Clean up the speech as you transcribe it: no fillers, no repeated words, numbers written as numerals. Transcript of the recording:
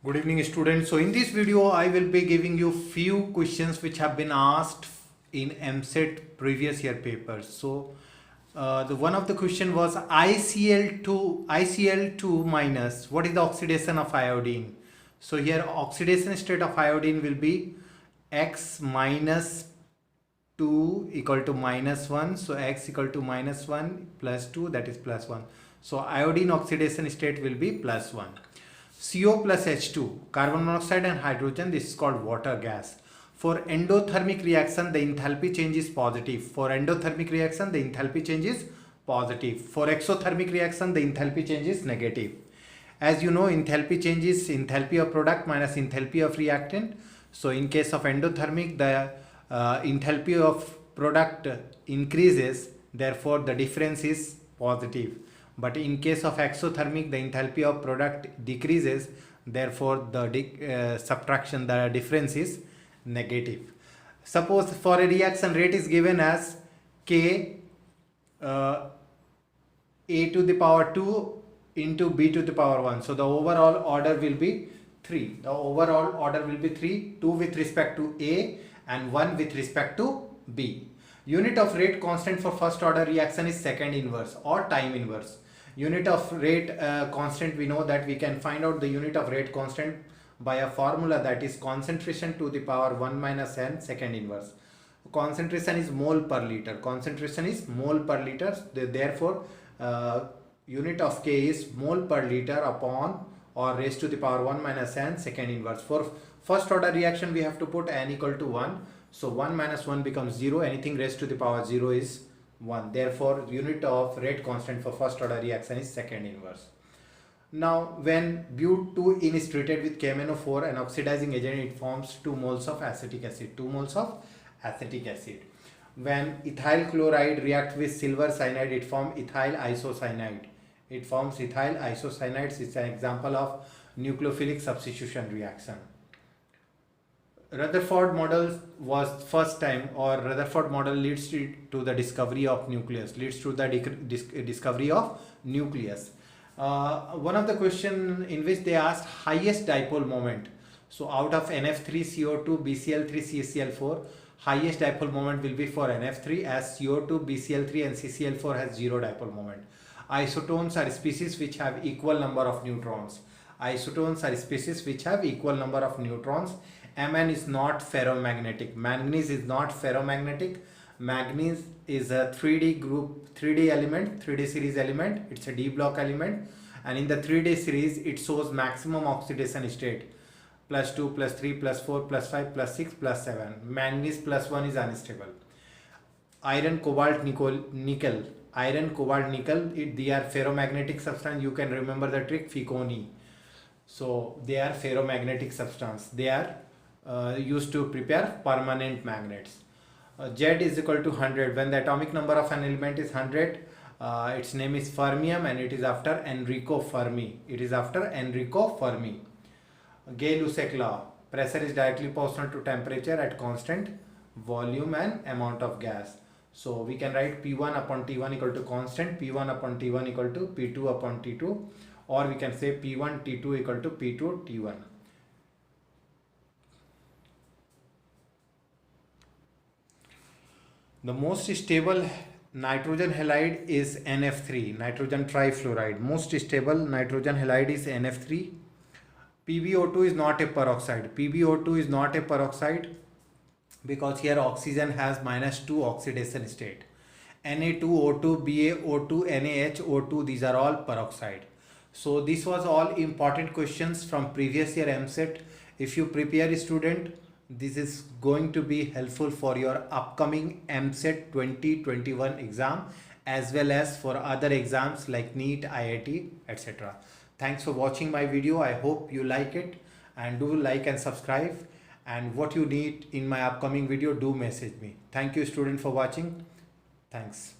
Good evening students. So in this video I will be giving you few questions which have been asked in Eamcet previous year papers. So the one of the question was ICl2 minus, what is the oxidation of iodine? So here oxidation state of iodine will be X minus 2 equal to minus 1. So X equal to minus 1 plus 2, that is plus 1. So iodine oxidation state will be plus 1. CO plus H2, carbon monoxide and hydrogen, this is called water gas. For endothermic reaction, the enthalpy change is positive. For endothermic reaction, the enthalpy change is positive. For exothermic reaction, the enthalpy change is negative. As you know, enthalpy change is enthalpy of product minus enthalpy of reactant. So in case of endothermic, the enthalpy of product increases, therefore the difference is positive. But in case of exothermic, the enthalpy of product decreases, therefore the subtraction, the difference is negative. Suppose for a reaction rate is given as K A to the power 2 into B to the power 1. So the overall order will be 3. The overall order will be 3, 2 with respect to A and 1 with respect to B. Unit of rate constant for first order reaction is second inverse or time inverse. Unit of rate constant, we know that we can find out the unit of rate constant by a formula, that is concentration to the power 1 minus n second inverse. Concentration is mole per liter. Concentration is mole per liter. Therefore, unit of K is mole per liter upon or raised to the power 1 minus n second inverse. For first order reaction, we have to put n equal to 1. So 1 minus 1 becomes 0. Anything raised to the power 0 is 1. Therefore, unit of rate constant for first order reaction is second inverse. Now, when but2 is treated with KMnO4, an oxidizing agent, it forms 2 moles of acetic acid. 2 moles of acetic acid. When ethyl chloride reacts with silver cyanide, it forms ethyl isocyanide. It forms ethyl isocyanide. It's an example of nucleophilic substitution reaction. Rutherford model was first time, or Rutherford model leads to the discovery of nucleus, leads to the discovery of nucleus. One of the question in which they asked highest dipole moment. So out of NF3CO2 BCl3 CCl4, highest dipole moment will be for NF3, as CO2 BCl3 and CCl4 has zero dipole moment. Isotones are species which have equal number of neutrons. Isotones are species which have equal number of neutrons. Mn is not ferromagnetic. Manganese is not ferromagnetic. Manganese is a 3D group, 3D element, 3D series element. It's a D block element, and in the 3D series it shows maximum oxidation state plus 2 plus 3 plus 4 plus 5 plus 6 plus 7. Manganese plus 1 is unstable. Iron, cobalt, nickel. Iron, cobalt, nickel, they are ferromagnetic substance. You can remember the trick, Ficoni. So they are ferromagnetic substance. They are used to prepare permanent magnets. Z is equal to 100. When the atomic number of an element is 100, its name is fermium, and it is after Enrico Fermi. It is after Enrico Fermi. Gay-Lussac law. Pressure is directly proportional to temperature at constant volume and amount of gas. So we can write P1 upon T1 equal to constant, P1 upon T1 equal to P2 upon T2, or we can say P1 T2 equal to P2 T1. The most stable nitrogen halide is NF3, nitrogen trifluoride. Most stable nitrogen halide is NF3. PbO2 is not a peroxide. PbO2 is not a peroxide because here oxygen has -2 oxidation state. Na2O2, BaO2, NaHO2, these are all peroxide. So this was all important questions from previous year Eamcet. If you prepare, student, this is going to be helpful for your upcoming Eamcet 2021 exam, as well as for other exams like NEET, IIT, etc. Thanks for watching my video. I hope you like it, and do like and subscribe. And what you need in my upcoming video, do message me. Thank you, student, for watching. Thanks.